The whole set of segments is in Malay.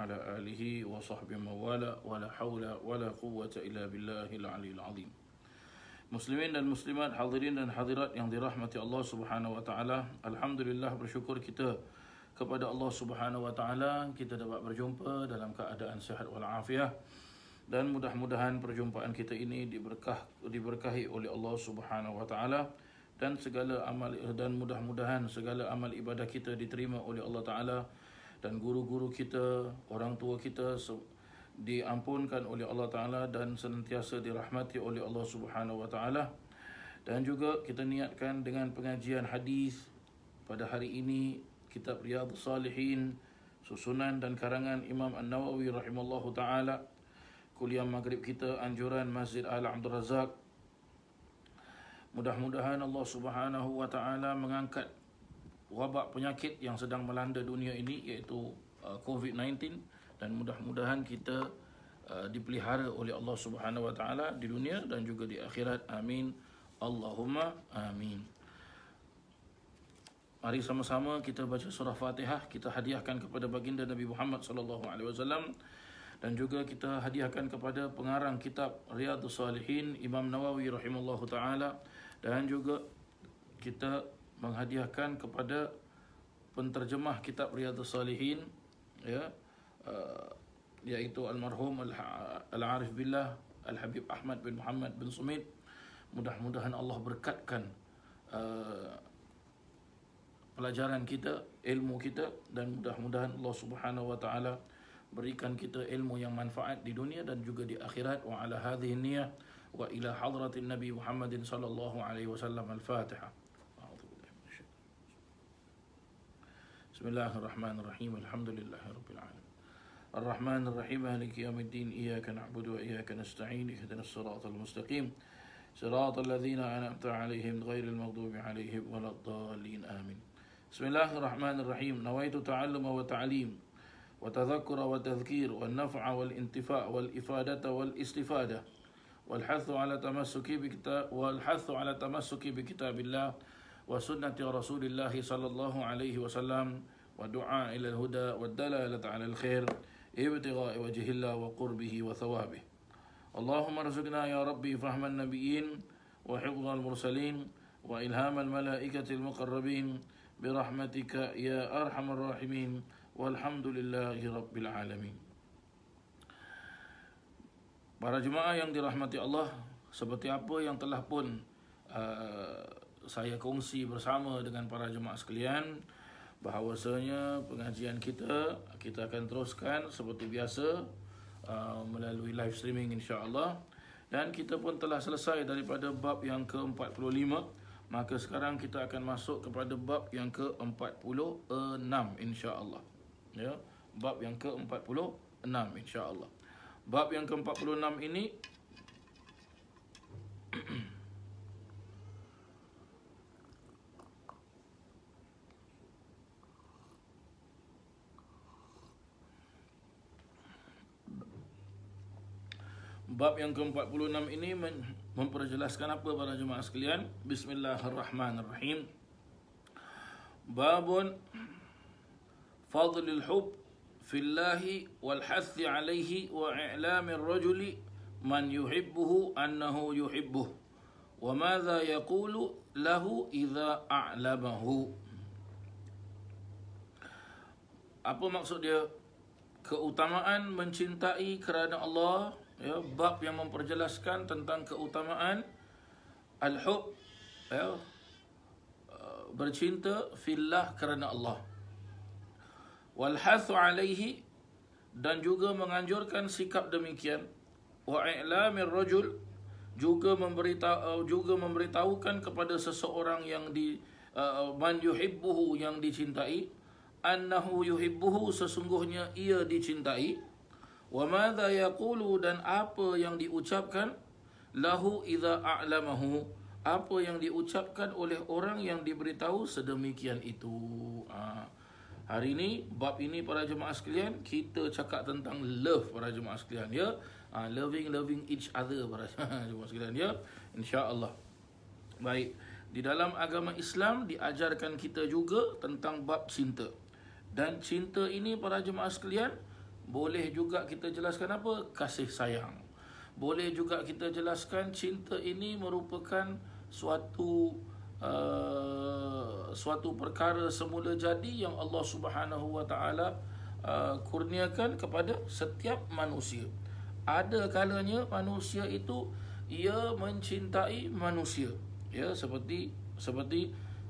وعلى آله وصحبه ولا ولا حول ولا قوة إلا بالله العلي العظيم. Muslimin dan muslimat, hadirin dan hadirat yang dirahmati Allah Subhanahu wa taala. Alhamdulillah, bersyukur kita kepada Allah Subhanahu wa taala kita dapat berjumpa dalam keadaan sihat wal afiah, dan mudah-mudahan perjumpaan kita ini diberkahi oleh Allah Subhanahu wa taala, dan mudah-mudahan segala amal ibadah kita diterima oleh Allah taala, dan guru-guru kita, orang tua kita diampunkan oleh Allah Ta'ala dan senantiasa dirahmati oleh Allah Subhanahu Wa Ta'ala. Dan juga kita niatkan dengan pengajian hadis pada hari ini, kitab Riyadhus Salihin, susunan dan karangan Imam An-Nawawi rahimallahu ta'ala, kuliah maghrib kita anjuran Masjid Al-Abdul Razak. Mudah-mudahan Allah Subhanahu Wa Ta'ala mengangkat wabak penyakit yang sedang melanda dunia ini, iaitu COVID-19, dan mudah-mudahan kita dipelihara oleh Allah Subhanahu wa taala di dunia dan juga di akhirat. Amin. Allahumma amin. Mari sama-sama kita baca surah Fatihah, kita hadiahkan kepada baginda Nabi Muhammad sallallahu alaihi wasallam, dan juga kita hadiahkan kepada pengarang kitab Riyadhus Salihin Imam Nawawi rahimallahu taala, dan juga kita menghadiahkan kepada penterjemah kitab Riyadhus Salihin, yaitu almarhum Al-Arif Billah Al-Habib Ahmad bin Muhammad bin Sumit. Mudah-mudahan Allah berkatkan pelajaran kita, ilmu kita, dan mudah-mudahan Allah Subhanahu wa taala berikan kita ilmu yang manfaat di dunia dan juga di akhirat. Wa ala hadhihi niyyah wa ila hadratin Nabi Muhammadin sallallahu alaihi wasallam. Al-Fatihah. Bismillahirrahmanirrahim. Alhamdulillahirabbil alamin. الرحمن الرحيم مالك يوم الدين إياك نعبد وإياك نستعين اهدنا الصراط المستقيم صراط الذين أنعمت عليهم غير المغضوب عليهم ولا الضالين آمين. بسم الله الرحمن الرحيم. نويت تعلم وتعليم وتذكر وتذكير والنفع والانتفاع والإفادة والاستفادة والحث على تمسك بكتاب الله وسنة رسول الله صلى الله عليه وسلم ودعاء إلى الهدى والدلالة على الخير ابتغاء وجه الله وقربه وثوابه. اللهم ارزقنا يا ربي فهم النبيين وحفظ المرسلين وإلهام الملائكة المقربين برحمتك يا أرحم الراحمين والحمد لله رب العالمين. Para jemaah yang dirahmati Allah, seperti apa yang telah pun saya kongsi bersama dengan para jemaah sekalian, bahawasanya pengajian kita akan teruskan seperti biasa melalui live streaming insya-Allah, dan kita pun telah selesai daripada bab yang ke-45, maka sekarang kita akan masuk kepada bab yang ke-46 insya-Allah. Ya, bab yang ke-46 insya-Allah. Bab yang ke-46 ini bab yang ke-46 ini memperjelaskan apa para jemaah sekalian? Bismillahirrahmanirrahim. Babun fadlil hub fillahi wal hathi alaihi wa i'lamir rajuli man yuhibbuhu annahu yuhibbuh wa madza yaqulu lahu idza a'lamahu. Apa maksud dia? Keutamaan mencintai kerana Allah. Ya, bab yang memperjelaskan tentang keutamaan al-hub, ya, bercinta fillah kerana Allah, wal hathu alaihi, dan juga menganjurkan sikap demikian, wa i'lamir rajul, juga memberitahukan kepada seseorang yang man yuhibbuhu, yang dicintai, annahu yuhibbuhu, sesungguhnya ia dicintai, wa madza yaqulu, dan apa yang diucapkan, lahu idza a'lamahu, apa yang diucapkan oleh orang yang diberitahu sedemikian itu. Hari ini bab ini para jemaah sekalian, kita cakap tentang love para jemaah sekalian, ya. Loving each other para jemaah sekalian, ya, insya-Allah. Baik, di dalam agama Islam diajarkan kita juga tentang bab cinta. Dan cinta ini para jemaah sekalian Boleh juga kita jelaskan apa? Kasih sayang. Boleh juga kita jelaskan cinta ini merupakan suatu perkara semula jadi yang Allah Subhanahu Wa Taala kurniakan kepada setiap manusia. Ada kalanya manusia itu ia mencintai manusia, ya, seperti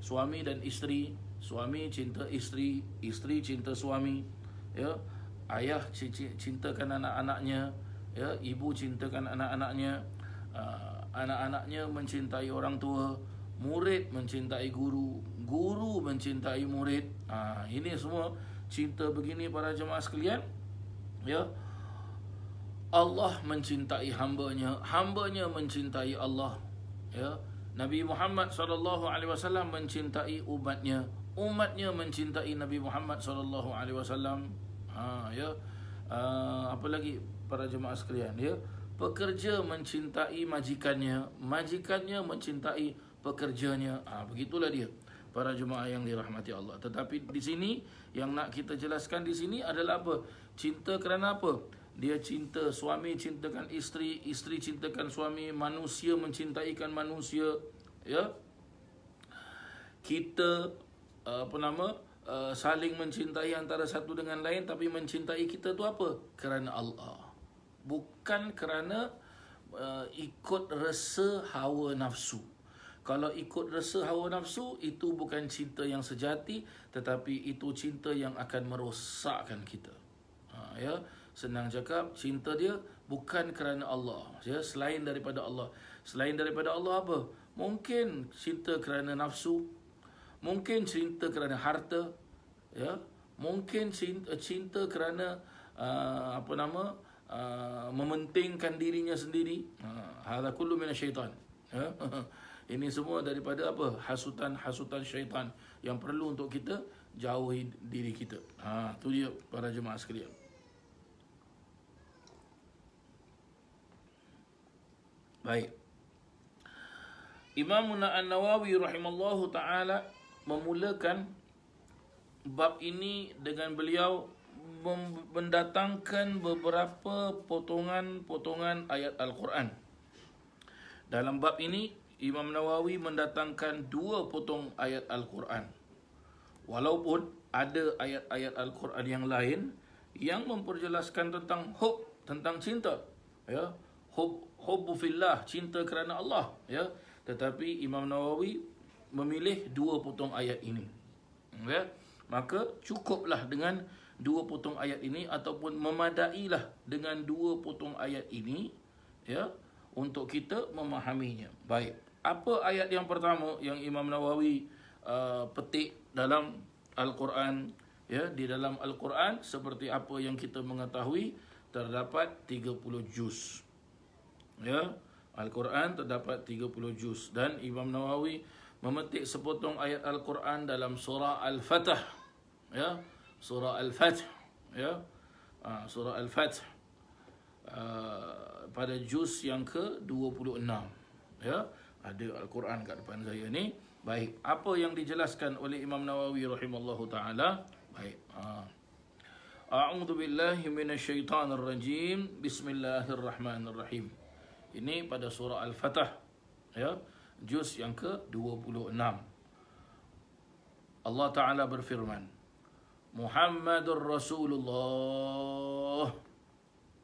suami dan isteri, suami cinta isteri, isteri cinta suami, ya, ayah cintakan anak-anaknya, ya, ibu cintakan anak-anaknya, anak-anaknya mencintai orang tua, murid mencintai guru, guru mencintai murid. Ini semua cinta begini para jemaah sekalian, ya. Allah mencintai hambanya, hambanya mencintai Allah, ya. Nabi Muhammad SAW mencintai umatnya, umatnya mencintai Nabi Muhammad SAW. Ya. Apa lagi para jemaah sekalian, ya. Pekerja mencintai majikannya, majikannya mencintai pekerjanya. Begitulah dia para jemaah yang dirahmati Allah. Tetapi di sini yang nak kita jelaskan di sini adalah apa? Cinta kerana apa? Dia cinta, suami cintakan isteri, isteri cintakan suami, manusia mencintaikan manusia, ya. Kita saling mencintai antara satu dengan lain, tapi mencintai kita tu apa? Kerana Allah. Bukan kerana ikut rasa hawa nafsu. Kalau ikut rasa hawa nafsu, itu bukan cinta yang sejati, tetapi itu cinta yang akan merosakkan kita. Ya, senang cakap, cinta dia bukan kerana Allah, ya, selain daripada Allah. Selain daripada Allah apa? Mungkin cinta kerana nafsu, mungkin cinta kerana harta, ya, mungkin cinta kerana mementingkan dirinya sendiri. Hadza kullu minasyaitan, ya. Ini semua daripada apa? Hasutan syaitan yang perlu untuk kita jauhi diri kita. Tu dia para jemaah sekalian. Baik. Imam An-Nawawi rahimallahu taala memulakan bab ini dengan beliau mendatangkan beberapa potongan-potongan ayat Al-Quran. Dalam bab ini Imam Nawawi mendatangkan 2 potong ayat Al-Quran. Walaupun ada ayat-ayat Al-Quran yang lain yang memperjelaskan tentang hub, tentang cinta, ya, hubbu fillah, cinta kerana Allah, ya. Tetapi Imam Nawawi memilih 2 potong ayat ini, ya. Maka cukuplah dengan 2 potong ayat ini, ataupun memadailah dengan 2 potong ayat ini, ya, untuk kita memahaminya. Baik, apa ayat yang pertama yang Imam Nawawi petik dalam Al-Quran, ya? Di dalam Al-Quran, seperti apa yang kita mengetahui, terdapat 30 juz, ya. Al-Quran terdapat 30 juz, dan Imam Nawawi memetik sepotong ayat Al-Quran dalam surah Al-Fatah, ya, surah Al-Fath, ya, surah Al-Fath, pada juz yang ke-26, ya. Ada Al-Quran kat depan saya ni. Baik, apa yang dijelaskan oleh Imam Nawawi rahimallahu taala? Baik. A'udzu billahi minasyaitonir rajim. Bismillahirrahmanirrahim. Ini pada surah Al-Fatah, ya, juz yang ke-26. Allah taala berfirman, Muhammadur Rasulullah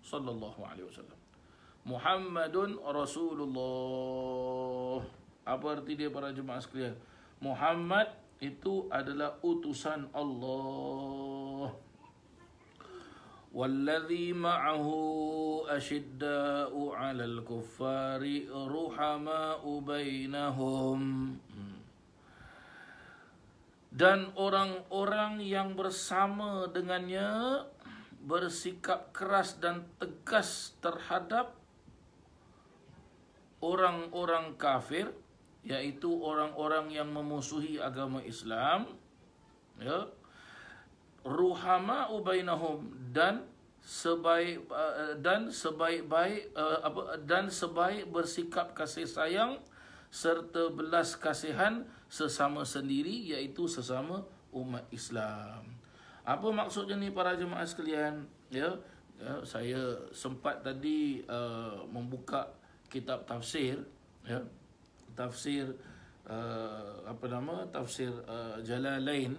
sallallahu alaihi wasallam. Muhammadun Rasulullah. Apa arti dia para jemaah sekalian? Muhammad itu adalah utusan Allah. Wallazi ma'ahu asyidda'u 'alal kuffari ruhama'u bainahum. Dan orang-orang yang bersama dengannya bersikap keras dan tegas terhadap orang-orang kafir, yaitu orang-orang yang memusuhi agama Islam, ya. Ruhama'u bainahum, dan sebaik bersikap kasih sayang serta belas kasihan sesama sendiri, yaitu sesama umat Islam. Apa maksudnya ni para jemaah sekalian? ya, saya sempat tadi membuka kitab tafsir, ya, tafsir tafsir Jalalain,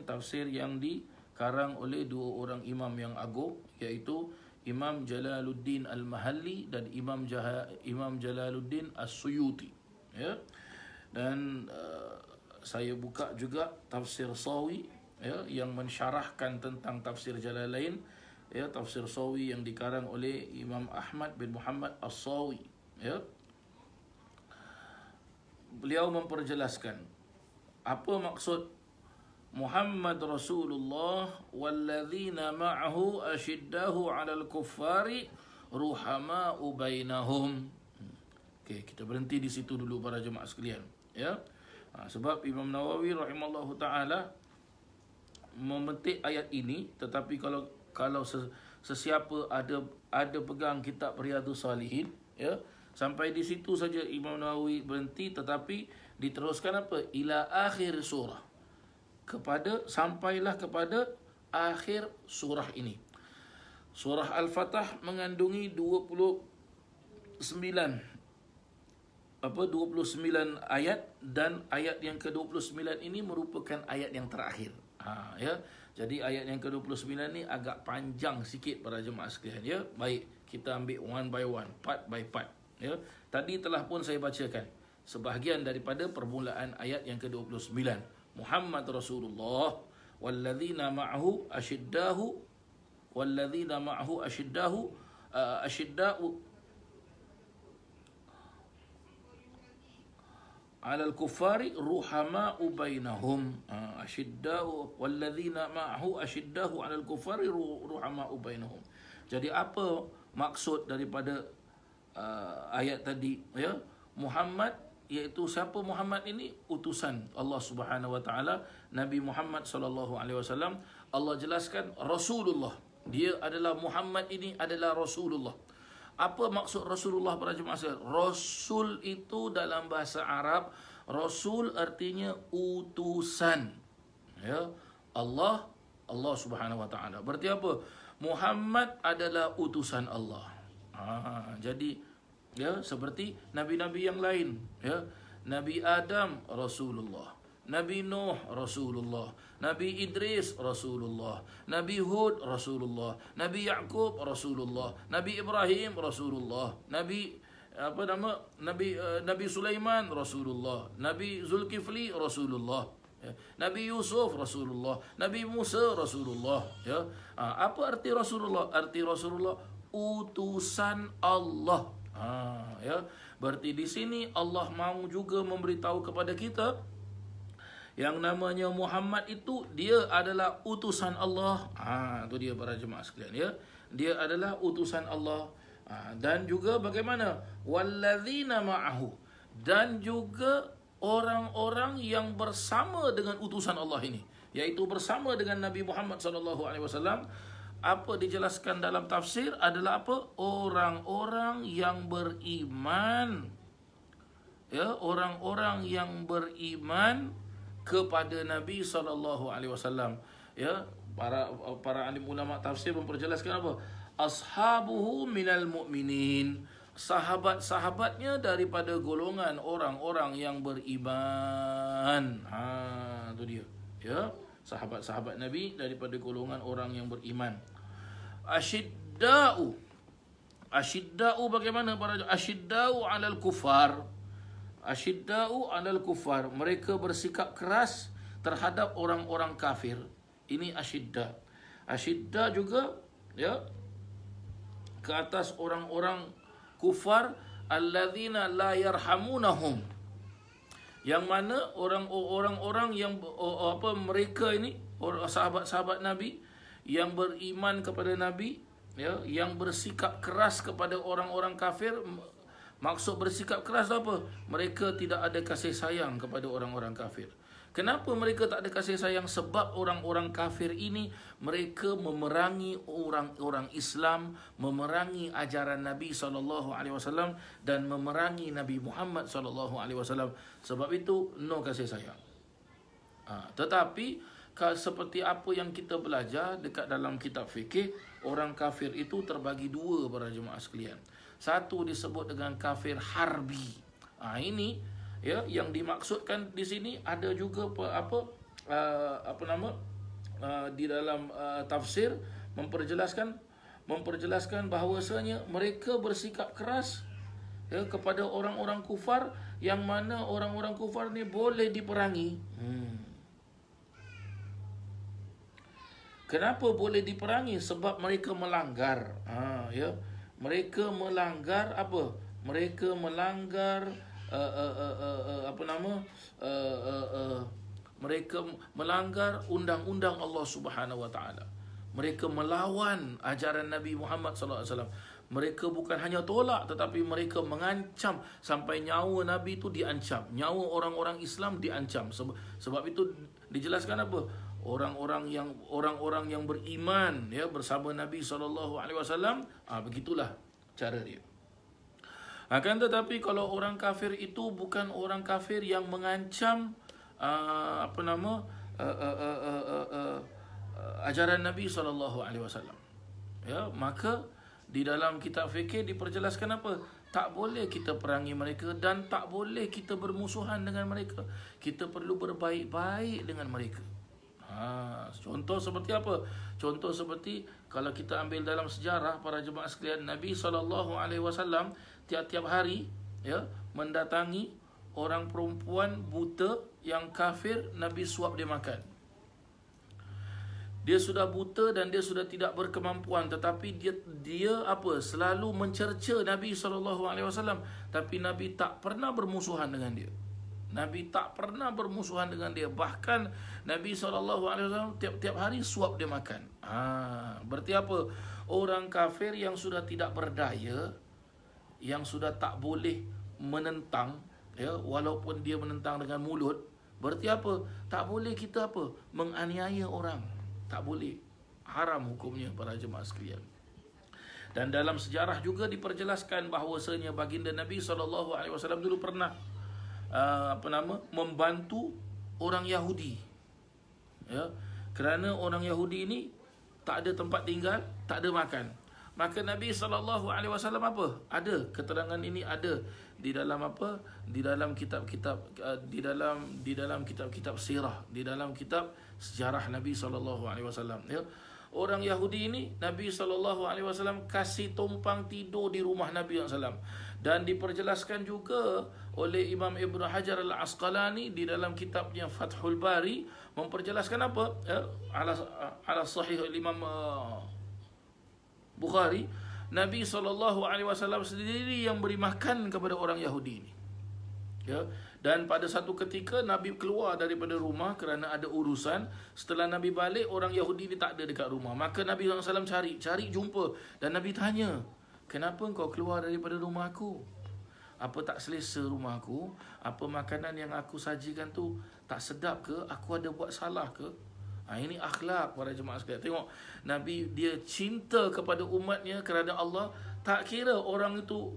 tafsir yang dikarang oleh dua orang imam yang agung, iaitu Imam Jalaluddin Al-Mahalli dan Imam Jalaluddin As-Suyuti, ya. Dan saya buka juga tafsir Sawi, ya, yang mensyarahkan tentang tafsir Jalalain, ya, tafsir Sawi yang dikarang oleh Imam Ahmad bin Muhammad As-Sawi, ya. Beliau memperjelaskan apa maksud Muhammad Rasulullah walladzina ma'ahu ashiddahu 'alal kuffari ruhama'u bainahum. Okey, kita berhenti di situ dulu para jemaah sekalian, ya. Sebab Imam Nawawi rahimallahu taala memetik ayat ini, tetapi kalau sesiapa ada pegang kitab Riyadhus Salihin, ya, sampai di situ saja Imam Nawawi berhenti, tetapi diteruskan apa? Ila akhir surah. Sampailah kepada akhir surah ini. Surah Al-Fatah mengandungi 29 ayat, dan ayat yang ke-29 ini merupakan ayat yang terakhir. Ya. Jadi ayat yang ke-29 ni agak panjang sikit para jemaah sekalian, ya. Baik, kita ambil one by one, part by part, ya. Tadi telah pun saya bacakan sebahagian daripada permulaan ayat yang ke-29. Muhammad Rasulullah walladzina ma'ahu ashiddahu ashidda'u 'alal kuffari ruhama'u bainahum. Ashidda'u walladzina ma'ahu ashidda'u 'alal kuffari ruhama'u bainahum. Jadi apa maksud daripada ayat tadi, ya? Muhammad, iaitu siapa Muhammad ini? Utusan Allah Subhanahu wa taala, Nabi Muhammad sallallahu alaihi wasallam. Allah jelaskan Rasulullah. Dia adalah Muhammad ini adalah Rasulullah. Apa maksud Rasulullah para jemaah sekalian? Rasul itu dalam bahasa Arab, Rasul artinya utusan, ya. Allah Subhanahu wa taala. Berarti apa? Muhammad adalah utusan Allah. Jadi, ya, seperti nabi-nabi yang lain, ya. Nabi Adam Rasulullah, Nabi Nuh Rasulullah, Nabi Idris Rasulullah, Nabi Hud Rasulullah, Nabi Yaqub Rasulullah, Nabi Ibrahim Rasulullah, Nabi Sulaiman Rasulullah, Nabi Zulkifli Rasulullah, ya. Nabi Yusuf Rasulullah, Nabi Musa Rasulullah, ya. Apa arti Rasulullah? Arti Rasulullah utusan Allah. Ya. Berarti di sini Allah mahu juga memberitahu kepada kita yang namanya Muhammad itu dia adalah utusan Allah. Itu dia para jemaah sekalian, ya. Dia adalah utusan Allah. Dan juga bagaimana? Walladzina ma'ahu, dan juga orang-orang yang bersama dengan utusan Allah ini, yaitu bersama dengan Nabi Muhammad sallallahu alaihi wasallam. Apa dijelaskan dalam tafsir adalah apa? Orang-orang yang beriman, ya, orang-orang yang beriman kepada Nabi sallallahu alaihi wasallam, ya. Para alim ulama tafsir memperjelaskan apa? Ashabuhu minal mu'minin, sahabat-sahabatnya daripada golongan orang-orang yang beriman. Itu dia, ya. Sahabat-sahabat Nabi daripada golongan orang yang beriman. Ashidda'u bagaimana para? Ashidda'u 'alal kufar. Ashidda'u 'alal kufar, mereka bersikap keras terhadap orang-orang kafir. Ini asyidda. Asyidda juga, ya, ke atas orang-orang kufar, alladzina la yarhamunahum, yang mana orang-orang yang mereka ini sahabat-sahabat Nabi yang beriman kepada Nabi, ya, yang bersikap keras kepada orang-orang kafir. Maksud bersikap keras apa? Mereka tidak ada kasih sayang kepada orang-orang kafir. Kenapa mereka tak ada kasih sayang? Sebab orang-orang kafir ini mereka memerangi orang-orang Islam, memerangi ajaran Nabi SAW, dan memerangi Nabi Muhammad SAW. Sebab itu no kasih sayang. Tetapi seperti apa yang kita belajar dekat dalam kitab fikih, orang kafir itu terbagi dua para jemaah sekalian. Satu disebut dengan kafir harbi. Ini ya yang dimaksudkan di sini ada juga di dalam tafsir memperjelaskan bahawasanya mereka bersikap keras ya, kepada orang-orang kufar, yang mana orang-orang kufar ni boleh diperangi. Kenapa boleh diperangi? Sebab mereka melanggar. Ya, mereka melanggar apa? Mereka melanggar mereka melanggar undang-undang Allah Subhanahu Wa Taala. Mereka melawan ajaran Nabi Muhammad sallallahu alaihi wasallam. Mereka bukan hanya tolak, tetapi mereka mengancam sampai nyawa Nabi itu diancam, nyawa orang-orang Islam diancam. Sebab itu dijelaskan apa? Orang-orang yang beriman ya bersama Nabi sallallahu alaihi wasallam, begitulah cara dia. Akan tetapi kalau orang kafir itu bukan orang kafir yang mengancam ajaran Nabi SAW, ya, maka di dalam kitab fikih diperjelaskan apa? Tak boleh kita perangi mereka dan tak boleh kita bermusuhan dengan mereka. Kita perlu berbaik-baik dengan mereka. Contoh seperti apa? Contoh seperti kalau kita ambil dalam sejarah para jemaah sekalian, Nabi SAW tiap-tiap hari ya mendatangi orang perempuan buta yang kafir, Nabi suap dia makan. Dia sudah buta dan dia sudah tidak berkemampuan, tetapi dia selalu mencerca Nabi SAW, tapi Nabi tak pernah bermusuhan dengan dia. Nabi tak pernah bermusuhan dengan dia. Bahkan Nabi SAW tiap-tiap hari suap dia makan. Berarti apa? Orang kafir yang sudah tidak berdaya, yang sudah tak boleh menentang, ya, walaupun dia menentang dengan mulut, berarti apa? Tak boleh kita menganiaya orang. Tak boleh. Haram hukumnya para jemaah sekalian. Dan dalam sejarah juga diperjelaskan bahawasanya baginda Nabi SAW dulu pernah membantu orang Yahudi. Ya, kerana orang Yahudi ini tak ada tempat tinggal, tak ada makan. Maka Nabi SAW ada keterangan ini ada di dalam di dalam kitab-kitab di dalam kitab-kitab sirah, di dalam kitab sejarah Nabi SAW. Ya. Orang Yahudi ini Nabi SAW kasih tumpang tidur di rumah Nabi SAW. Dan diperjelaskan juga oleh Imam Ibn Hajar Al-Asqalani di dalam kitabnya Fathul Bari, memperjelaskan apa? Ya, ala sahih Imam Bukhari, Nabi SAW sendiri yang beri makan kepada orang Yahudi ini. Ya, dan pada satu ketika Nabi keluar daripada rumah kerana ada urusan. Setelah Nabi balik, orang Yahudi ni tak ada dekat rumah. Maka Nabi SAW cari jumpa, dan Nabi tanya, kenapa kau keluar daripada rumah aku? Apa tak selesa rumah aku? Apa makanan yang aku sajikan tu tak sedap ke? Aku ada buat salah ke? Ini akhlak para jemaah sekalian. Tengok, Nabi dia cinta kepada umatnya kerana Allah. Tak kira orang itu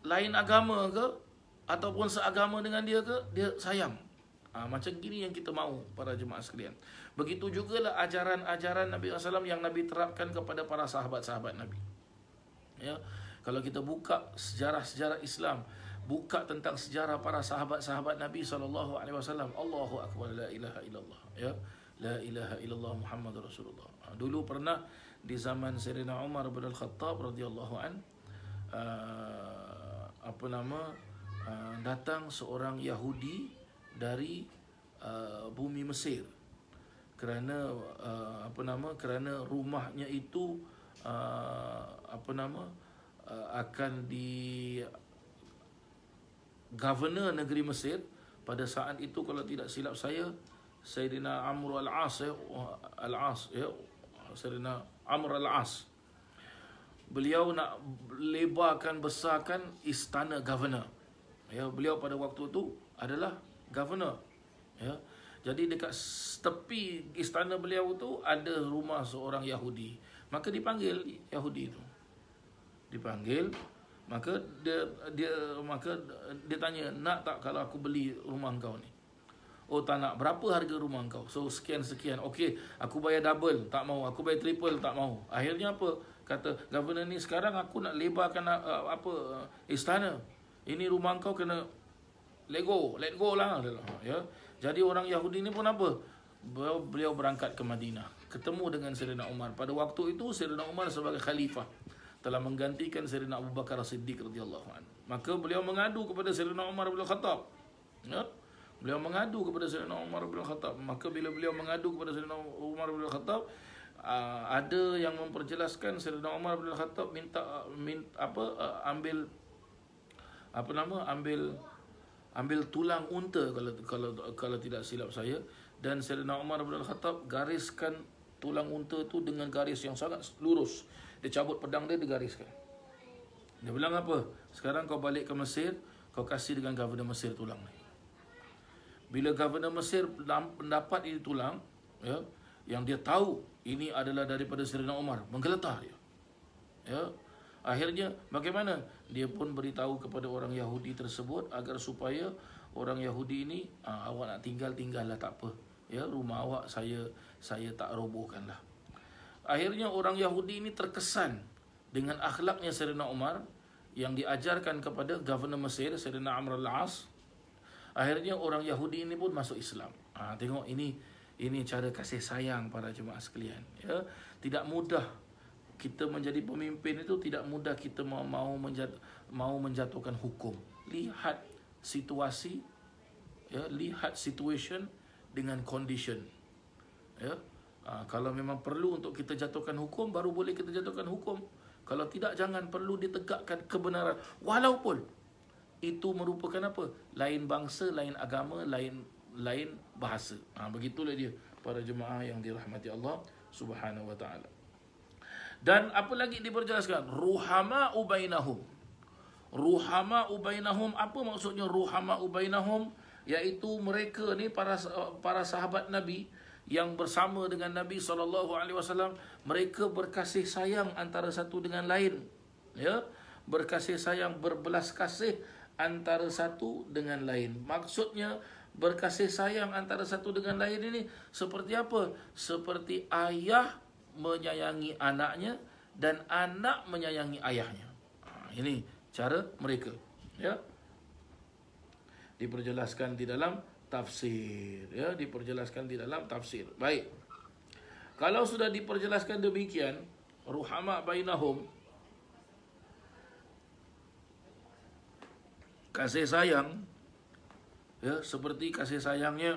lain agama ke ataupun seagama dengan dia ke, dia sayang. Macam gini yang kita mahu para jemaah sekalian. Begitu jugalah ajaran-ajaran Nabi SAW yang Nabi terapkan kepada para sahabat-sahabat Nabi. Ya, kalau kita buka sejarah-sejarah Islam, buka tentang sejarah para sahabat-sahabat Nabi SAW, Allahu Akbar, la ilaha illallah. Ya, la ilaha illallah Muhammadur Rasulullah. Dulu pernah di zaman Sayyidina Umar bin Al-Khattab radhiyallahu an, datang seorang Yahudi dari bumi Mesir kerana kerana rumahnya itu akan di governor negeri Mesir pada saat itu, kalau tidak silap saya, Sayyidina Amr al-As, Sayyidina Amr al-As. Beliau nak lebarkan, besarkan istana governor. Ya, beliau pada waktu itu adalah governor. Ya, jadi dekat tepi istana beliau tu ada rumah seorang Yahudi. Maka dipanggil Yahudi itu. Dipanggil, maka dia tanya, nak tak kalau aku beli rumah kau ni? Oh tak nak, berapa harga rumah kau? So sekian-sekian. Okey, aku bayar double, tak mau. Aku bayar triple, tak mau. Akhirnya apa? Kata governor ni, sekarang aku nak lebarkan istana. Ini rumah kau kena let go lah. Ya. Jadi orang Yahudi ni pun apa? Beliau berangkat ke Madinah, ketemu dengan Sayyidina Umar. Pada waktu itu Sayyidina Umar sebagai khalifah telah menggantikan Sayyidina Abu Bakar As-Siddiq radhiyallahu anhu. Maka beliau mengadu kepada Sayyidina Umar bin Khattab. Ya? Beliau mengadu kepada Sayyidina Umar bin Khattab. Maka bila beliau mengadu kepada Sayyidina Umar bin Khattab, ada yang memperjelaskan Sayyidina Umar bin Khattab ambil tulang unta kalau tidak silap saya, dan Sayyidina Umar bin Khattab gariskan tulang unta tu dengan garis yang sangat lurus. Dia cabut pedang dia gariskan. Dia bilang apa? Sekarang kau balik ke Mesir, kau kasih dengan governor Mesir tulang ni. Bila governor Mesir mendapat ini tulang, ya, yang dia tahu ini adalah daripada Sayyidina Umar, menggeletar dia. Ya. Akhirnya bagaimana? Dia pun beritahu kepada orang Yahudi tersebut agar supaya orang Yahudi ini, awak nak tinggallah, tak apa. Ya, rumah awak saya tak robohkanlah. Akhirnya orang Yahudi ini terkesan dengan akhlaknya Sayyidina Umar yang diajarkan kepada governor Mesir, Sayyidina Amr al-As. Akhirnya orang Yahudi ini pun masuk Islam. Tengok ini cara kasih sayang para jemaah sekalian. Ya, tidak mudah kita menjadi pemimpin itu, tidak mudah kita mau menjatuhkan hukum. Lihat situasi, ya, lihat situation dengan condition. Ya, kalau memang perlu untuk kita jatuhkan hukum, baru boleh kita jatuhkan hukum. Kalau tidak, jangan, perlu ditegakkan kebenaran. Walaupun itu merupakan apa? Lain bangsa, lain agama, lain bahasa. Begitulah dia para jemaah yang dirahmati Allah Subhanahu wa taala. Dan apa lagi diperjelaskan? Ruhama ubainahum. Ruhama ubainahum, apa maksudnya ruhama ubainahum? Iaitu mereka ni para sahabat Nabi yang bersama dengan Nabi SAW, mereka berkasih sayang antara satu dengan lain. Ya, berkasih sayang, berbelas kasih antara satu dengan lain. Maksudnya berkasih sayang antara satu dengan lain ini seperti apa? Seperti ayah menyayangi anaknya dan anak menyayangi ayahnya. Ini cara mereka. Ya, diperjelaskan di dalam tafsir. Ya, diperjelaskan di dalam tafsir. Baik. Kalau sudah diperjelaskan demikian, ruhama bainahum, kasih sayang, ya, seperti kasih sayangnya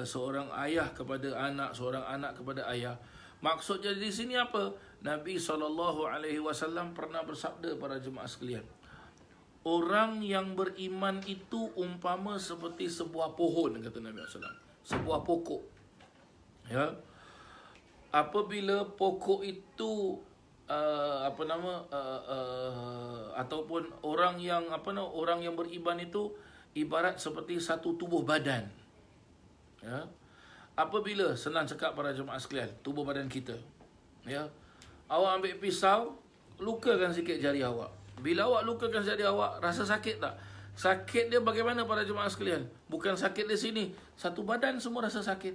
seorang ayah kepada anak, seorang anak kepada ayah. Maksudnya di sini apa? Nabi SAW pernah bersabda para jemaah sekalian, orang yang beriman itu umpama seperti sebuah pohon, kata Nabi SAW, sebuah pokok. Ya, apabila pokok itu ataupun orang yang beriman itu ibarat seperti satu tubuh badan. Ya, apabila, senang cakap para jemaah sekalian, tubuh badan kita, ya, awak ambil pisau, lukakan sikit jari awak. Bila awak lukakan jari awak, rasa sakit tak? Sakit dia bagaimana para jemaah sekalian? Bukan sakit di sini, satu badan semua rasa sakit.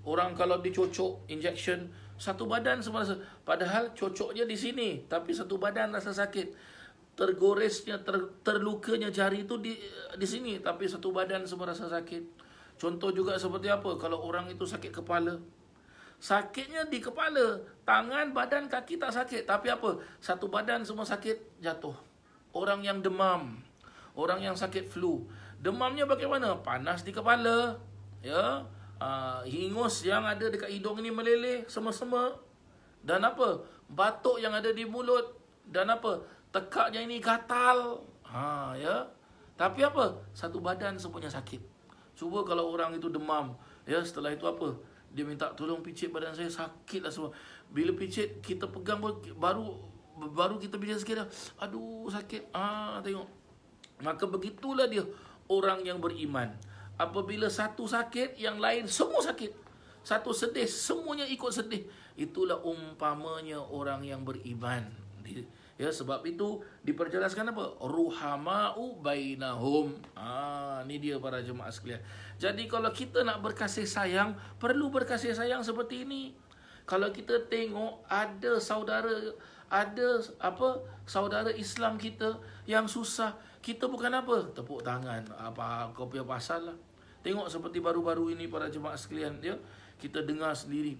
Orang kalau dicocok injection, satu badan semua rasa, padahal cocoknya di sini, tapi satu badan rasa sakit. Tergoresnya, terlukanya jari itu di sini, tapi satu badan semua rasa sakit. Contoh juga seperti apa? Kalau orang itu sakit kepala, sakitnya di kepala, tangan, badan, kaki tak sakit, tapi apa? Satu badan semua sakit, jatuh. Orang yang demam, orang yang sakit flu, demamnya bagaimana? Panas di kepala, ya, hingus yang ada dekat hidung ini meleleh semua-semua, dan apa? Batuk yang ada di mulut, dan apa? Tekaknya ini gatal. Ya. Tapi apa? Satu badan semuanya sakit. Cuba kalau orang itu demam, ya, setelah itu apa? Dia minta tolong picit badan saya, sakitlah semua. Bila picit, kita pegang baru kita picit sikit dah, aduh sakit. Tengok. Maka begitulah dia orang yang beriman. Apabila satu sakit, yang lain semua sakit. Satu sedih, semuanya ikut sedih. Itulah umpamanya orang yang beriman. Ya, sebab itu diperjelaskan apa? Ruhama'u bainahum. Ni dia para jemaah sekalian. Jadi kalau kita nak berkasih sayang, perlu berkasih sayang seperti ini. Kalau kita tengok ada saudara Islam kita yang susah, kita bukan apa? Tepuk tangan. Apa kau punya pasal lah. Tengok seperti baru-baru ini para jemaah sekalian, ya. Kita dengar sendiri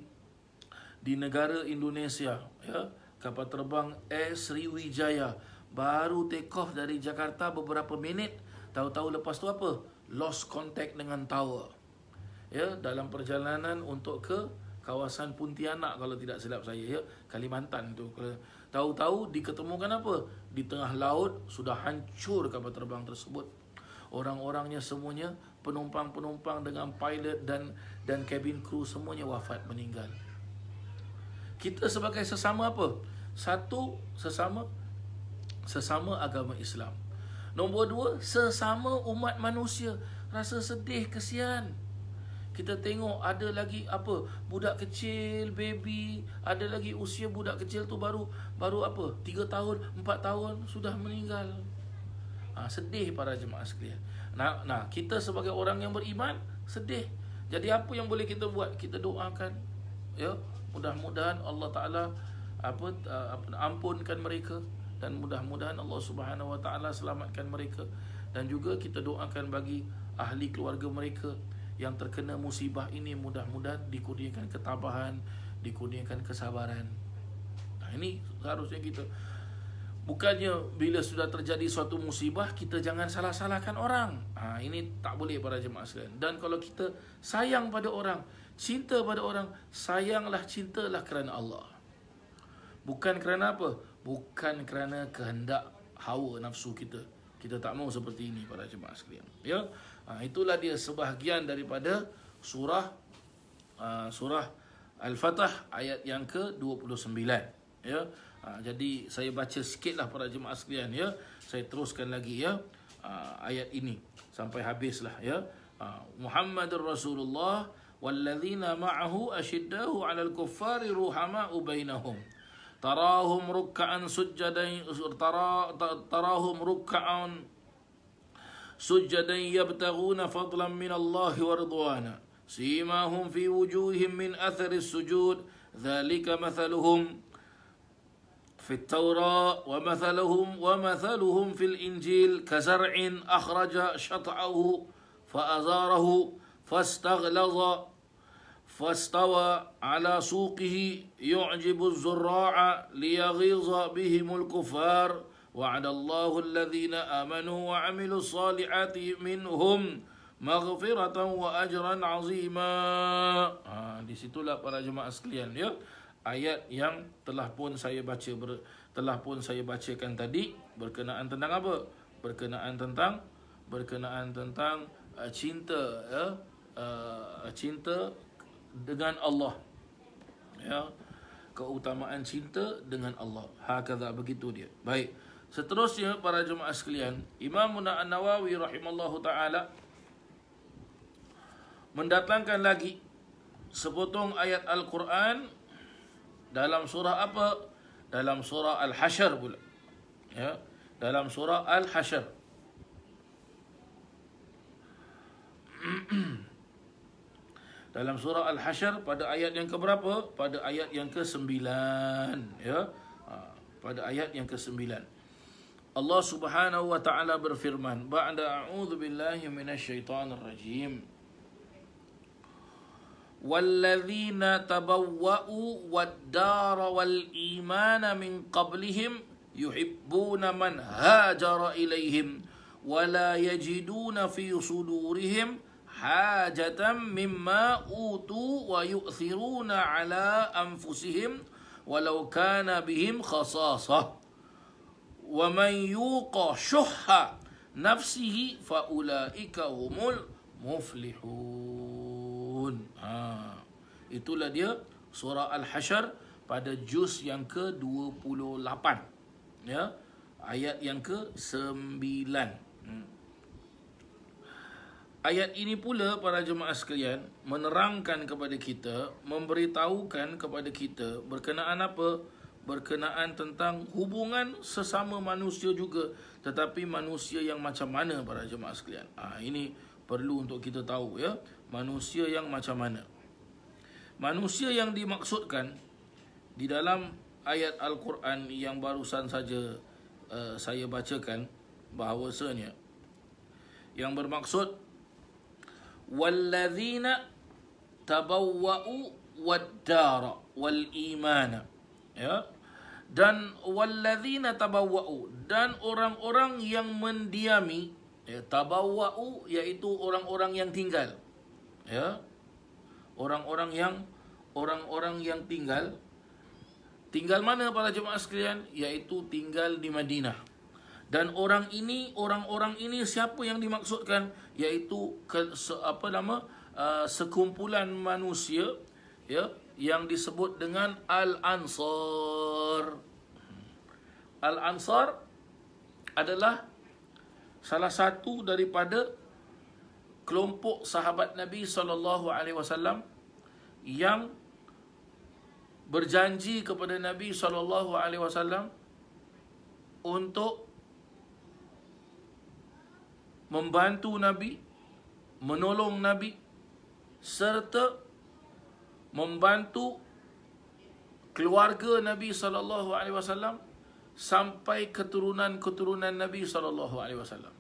di negara Indonesia, ya, kapal terbang Air Sriwijaya baru take off dari Jakarta beberapa minit, tahu-tahu lepas tu apa? Lost contact dengan tower. Ya, dalam perjalanan untuk ke kawasan Pontianak kalau tidak silap saya, ya, Kalimantan tu. Tahu-tahu diketemukan apa? Di tengah laut sudah hancur kapal terbang tersebut. Orang-orangnya semuanya, penumpang-penumpang dengan pilot dan cabin crew semuanya wafat, meninggal. Kita sebagai sesama apa? Satu, sesama agama Islam. Nombor dua, sesama umat manusia. Rasa sedih, kesian. Kita tengok ada lagi apa? Budak kecil, baby. Ada lagi usia budak kecil tu baru apa? 3 tahun, 4 tahun sudah meninggal. Sedih para jemaah sekalian. Nah, kita sebagai orang yang beriman sedih. Jadi apa yang boleh kita buat? Kita doakan, ya. Mudah-mudahan Allah Ta'ala ampunkan mereka, dan mudah-mudahan Allah Subhanahu Wa Ta'ala selamatkan mereka. Dan juga kita doakan bagi ahli keluarga mereka yang terkena musibah ini, mudah-mudahan dikurniakan ketabahan, dikurniakan kesabaran. Ini seharusnya kita. Bukannya bila sudah terjadi suatu musibah, kita jangan salah-salahkan orang. Ini tak boleh para jemaah sekalian. Dan kalau kita sayang pada orang, cinta pada orang, sayanglah, cintalah kerana Allah. Bukan kerana apa? Bukan kerana kehendak hawa nafsu kita. Kita tak mahu seperti ini para jemaah sekalian. Ya, itulah dia sebahagian daripada surah Al-Fatah ayat yang ke-29. Ya. Jadi saya baca sikitlah para jemaah sekalian, ya. Saya teruskan lagi, ya, ayat ini sampai habislah, ya. Muhammadur Rasulullah walladzina ma'ahu asyiddau 'alal kuffari ruhama'u bainahum. Tarahum ruk'an sujjadan yabtaghuna fadlan min Allah wa ridwana. Simahum fi wujuhihim min athari sujud. Dzalika mathaluhum في التوراة ومثلهم في الإنجيل كزرع أخرج شطأه فأزاره فاستغلظ فاستوى على سوقه يعجب الزراع ليغيظ بهم الكفار وعد الله الذين آمنوا وعملوا الصالحات منهم مغفرة وأجرا عظيما. Di situlah para jemaah sekalian, ya, ayat yang telah pun saya bacakan tadi berkenaan tentang apa? Berkenaan tentang cinta, ya, cinta dengan Allah, ya, keutamaan cinta dengan Allah. Hakadha, begitu dia. Baik. Seterusnya para jemaah sekalian, Imam An-Nawawi rahimallahu taala mendatangkan lagi sepotong ayat Al-Quran dalam surah apa? Dalam surah Al-Hasyr pula. Ya, dalam surah Al-Hasyr. Dalam surah Al-Hasyr pada ayat yang keberapa? Pada ayat yang ke-9, ya. Pada ayat yang ke-9. Allah Subhanahu wa taala berfirman, ba'da a'udzu billahi minasyaitonir rajim. وَالَّذِينَ تَبَوَّأُوا وَالدَّارَ وَالْإِيمَانَ مِنْ قَبْلِهِمْ يُحِبُّونَ مَنْ هَاجَرَ إِلَيْهِمْ وَلَا يَجِدُونَ فِي صُدُورِهِمْ حَاجَةً مِمَّا أُوتُوا وَيُؤْثِرُونَ عَلَى أَنفُسِهِمْ وَلَوْ كَانَ بِهِمْ خَصَاصَةٌ وَمَنْ يُوقَ شُحَّ نَفْسِهِ فَأُولَئِكَ هُمُ الْمُفْلِحُونَ. Itulah dia surah Al-Hasyr pada juz yang ke-28, ya, ayat yang ke-9. Ayat ini pula para jemaah sekalian menerangkan kepada kita, memberitahukan kepada kita berkenaan apa? berkenaan tentang hubungan sesama manusia juga, tetapi manusia yang macam mana para jemaah sekalian. Ini perlu untuk kita tahu ya, manusia yang macam mana. Manusia yang dimaksudkan di dalam ayat Al-Quran yang barusan saja saya bacakan, bahawasanya yang bermaksud walladzina tabawwa'u wad-dara wal imana, ya, dan walladzina tabawwa'u, dan orang-orang yang mendiami, ya, tabawwa'u iaitu orang-orang yang tinggal, ya, orang-orang yang tinggal mana para jemaah sekalian, iaitu tinggal di Madinah. Dan orang-orang ini siapa yang dimaksudkan, iaitu sekumpulan manusia, ya, yang disebut dengan Al-Ansar. Al-Ansar adalah salah satu daripada kelompok sahabat Nabi SAW yang berjanji kepada Nabi SAW untuk membantu Nabi, menolong Nabi, serta membantu keluarga Nabi SAW sampai keturunan Nabi SAW.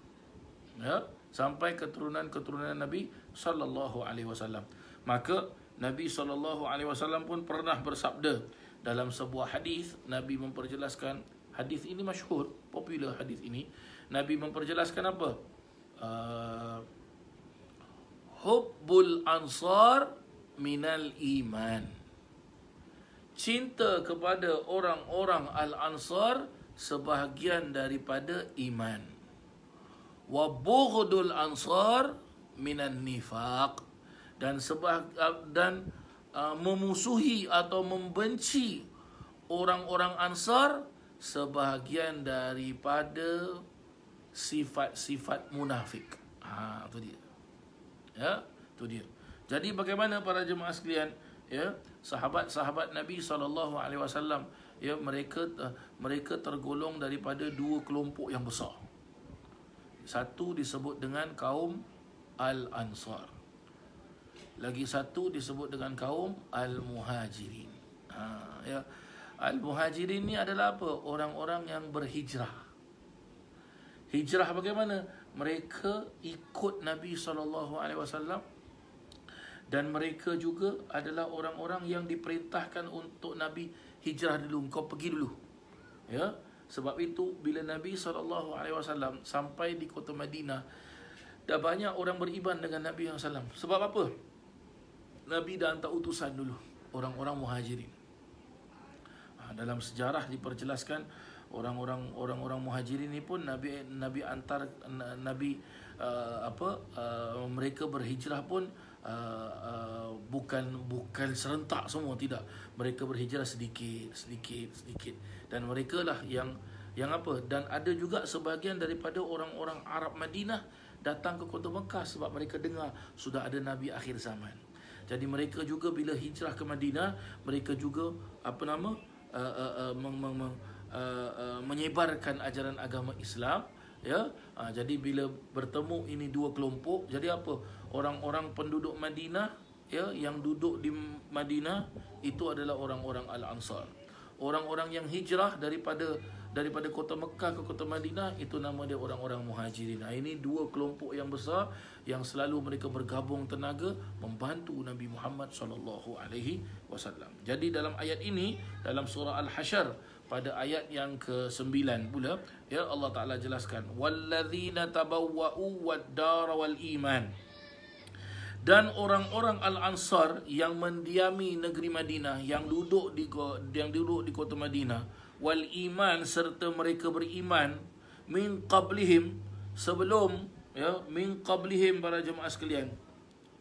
Ya, sampai keturunan Nabi SAW. Maka Nabi SAW pun pernah bersabda dalam sebuah hadis. Nabi memperjelaskan, hadis ini masyhur, popular hadis ini. Nabi memperjelaskan apa? Hubbul ansar minal iman. Cinta kepada orang-orang Al-Ansar sebahagian daripada iman. Wa bughdul ansar minan nifaq. Dan memusuhi atau membenci orang-orang Ansar sebahagian daripada sifat-sifat munafik. Itu dia. Ya, itu dia. Jadi bagaimana para jemaah sekalian, ya, sahabat-sahabat Nabi SAW, ya, mereka tergolong daripada dua kelompok yang besar. Satu disebut dengan kaum Al-Ansar, lagi satu disebut dengan kaum Al-Muhajirin. Ya, Al-Muhajirin ni adalah apa? Orang-orang yang berhijrah. Hijrah bagaimana? Mereka ikut Nabi SAW, dan mereka juga adalah orang-orang yang diperintahkan untuk Nabi hijrah dulu. Kau pergi dulu, ya. Sebab itu bila Nabi SAW sampai di kota Madinah, dah banyak orang beriman dengan Nabi SAW. Sebab apa? Nabi dah hantar utusan dulu, orang-orang Muhajirin. Dalam sejarah diperjelaskan, orang-orang Muhajirin ni pun Nabi antar mereka berhijrah pun bukan serentak semua, tidak. Mereka berhijrah sedikit. Dan mereka lah yang apa? Dan ada juga sebahagian daripada orang-orang Arab Madinah datang ke kota Mekah sebab mereka dengar sudah ada Nabi akhir zaman. Jadi mereka juga bila hijrah ke Madinah, mereka juga menyebarkan ajaran agama Islam, ya. Jadi bila bertemu ini dua kelompok, jadi apa? Orang-orang penduduk Madinah, ya, yang duduk di Madinah itu adalah orang-orang Al-Ansar. Orang-orang yang hijrah daripada kota Mekah ke kota Madinah, itu nama dia orang-orang Muhajirin. Ini dua kelompok yang besar yang selalu mereka bergabung tenaga membantu Nabi Muhammad SAW. Jadi dalam ayat ini, dalam surah Al-Hasyr pada ayat yang ke-9 pula, ya, Allah Ta'ala jelaskan walladzina tabawwa'u wad-dara wal iman, dan orang-orang Al-Ansar yang mendiami negeri Madinah, yang duduk di kota Madinah, wal iman, serta mereka beriman, min qablihim, sebelum, ya, min qablihim para jemaah sekalian,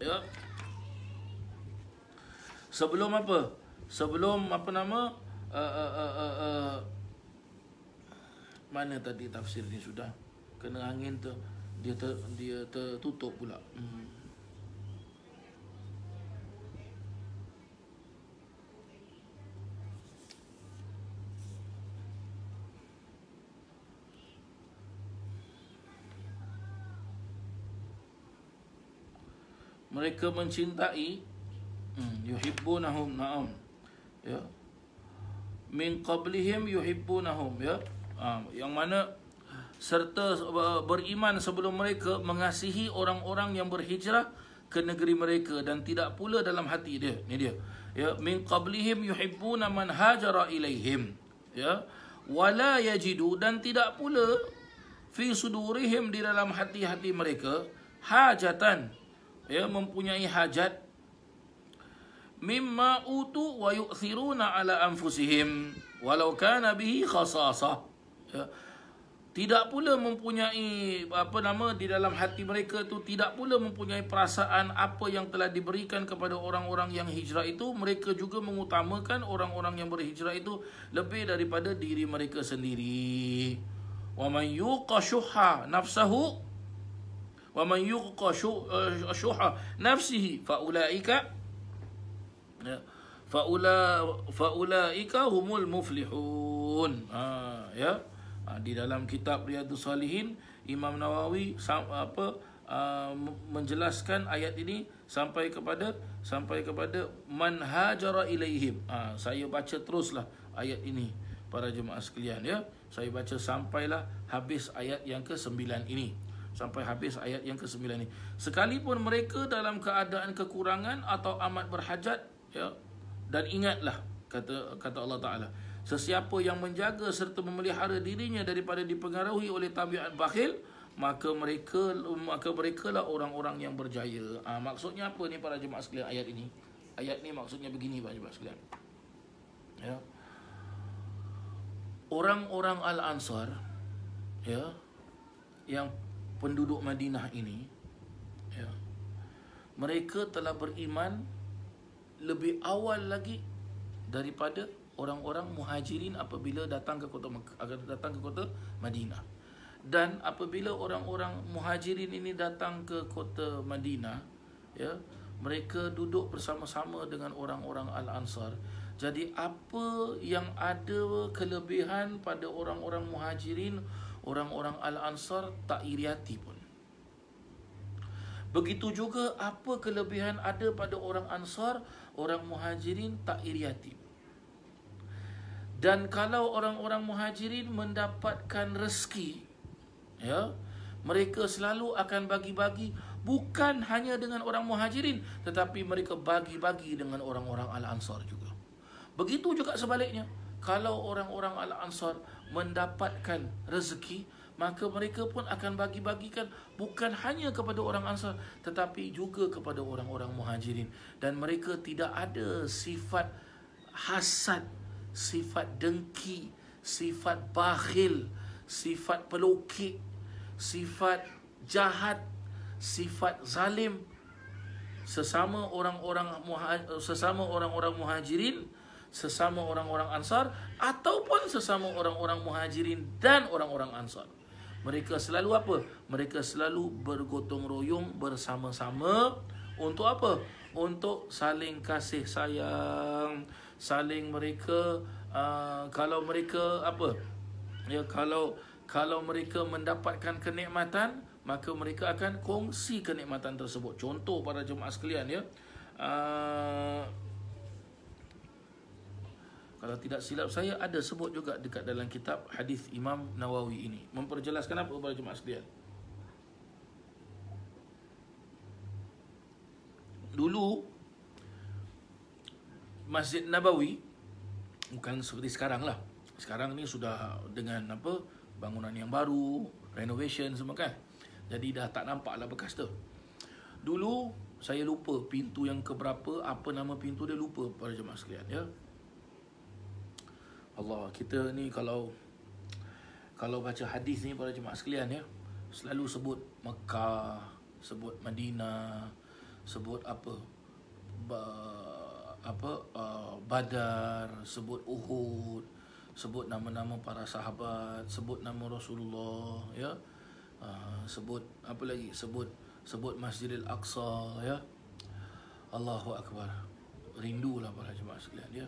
ya, sebelum apa? Sebelum mana tadi tafsir ni sudah kena angin tu, dia tertutup pula. mereka mencintai, yuhibbunahum, na'am, ya, min qablihim yuhibbunahum, ya, yang mana serta beriman sebelum mereka mengasihi orang-orang yang berhijrah ke negeri mereka, dan tidak pula dalam hati dia, ni dia, ya, min qablihim yuhibbuna man hajara ilaihim, ya, wala yajidu, dan tidak pula fi sudurihim, di dalam hati-hati mereka, hajatan, ya, mempunyai hajat, mimma utu wa yu'thiruna ala anfusihim walau kana bihi khasasah, ya, tidak pula mempunyai di dalam hati mereka tu tidak pula mempunyai perasaan apa yang telah diberikan kepada orang-orang yang hijrah itu. Mereka juga mengutamakan orang-orang yang berhijrah itu lebih daripada diri mereka sendiri. Wa man yuqa syuhha nafsahu wa man yuqa syuhha nafsihi faulaika humul muflihun. Ya, di dalam kitab Riyadhus Salihin, Imam Nawawi menjelaskan ayat ini sampai kepada man hajara ilaihim. Saya baca teruslah ayat ini para jemaah sekalian, ya. Saya baca sampailah habis ayat yang ke-9 ini. Sampai habis ayat yang ke-9 ini. Sekalipun mereka dalam keadaan kekurangan atau amat berhajat, ya, dan ingatlah kata Allah Ta'ala, sesiapa yang menjaga serta memelihara dirinya daripada dipengaruhi oleh tabiat bakhil, maka mereka lah orang-orang yang berjaya. Maksudnya apa ni para jemaah sekalian ayat ini? Ayat ni maksudnya begini para jemaah sekalian. Ya. Orang-orang Al-Ansar, ya, yang penduduk Madinah ini, ya, mereka telah beriman lebih awal lagi daripada orang-orang muhajirin apabila datang ke kota Madinah. Dan apabila orang-orang muhajirin ini datang ke kota Madinah, ya, mereka duduk bersama-sama dengan orang-orang Al-Ansar. Jadi apa yang ada kelebihan pada orang-orang muhajirin, orang-orang Al-Ansar tak iri hati pun. Begitu juga apa kelebihan ada pada orang Ansar, orang muhajirin tak iri hati. Dan kalau orang-orang muhajirin mendapatkan rezeki, ya, mereka selalu akan bagi-bagi, bukan hanya dengan orang muhajirin, tetapi mereka bagi-bagi dengan orang-orang Al-Ansar juga. Begitu juga sebaliknya, kalau orang-orang Al-Ansar mendapatkan rezeki, maka mereka pun akan bagi-bagikan bukan hanya kepada orang Ansar, tetapi juga kepada orang-orang muhajirin. Dan mereka tidak ada sifat hasad, sifat dengki, sifat bakhil, sifat pelukik, sifat jahat, sifat zalim sesama orang-orang muhajirin, sesama orang-orang Ansar, ataupun sesama orang-orang muhajirin dan orang-orang Ansar. Mereka selalu apa? Mereka selalu bergotong royong bersama-sama untuk apa? Untuk saling kasih sayang, saling mereka kalau mereka apa? Ya, kalau mereka mendapatkan kenikmatan, maka mereka akan kongsi kenikmatan tersebut. Contoh para jemaah sekalian, ya. Kalau tidak silap saya ada sebut juga dekat dalam kitab hadis Imam Nawawi ini. Memperjelaskan apa para jemaah sekalian? Dulu Masjid Nabawi bukan seperti sekarang lah. Sekarang ni sudah dengan apa, bangunan yang baru, renovation semua kan. Jadi dah tak nampak lah bekas tu. Dulu saya lupa pintu yang keberapa, apa nama pintu dia lupa para jemaah sekalian, ya. Allah, kita ni kalau baca hadis ni para jemaah sekalian, ya, selalu sebut Mekah, sebut Madinah, sebut Badar, sebut Uhud, sebut nama-nama para sahabat, sebut nama Rasulullah, ya. Sebut apa lagi? Sebut Masjidil Aqsa, ya. Allahu Akbar. Rindulah para jemaah sekalian, ya.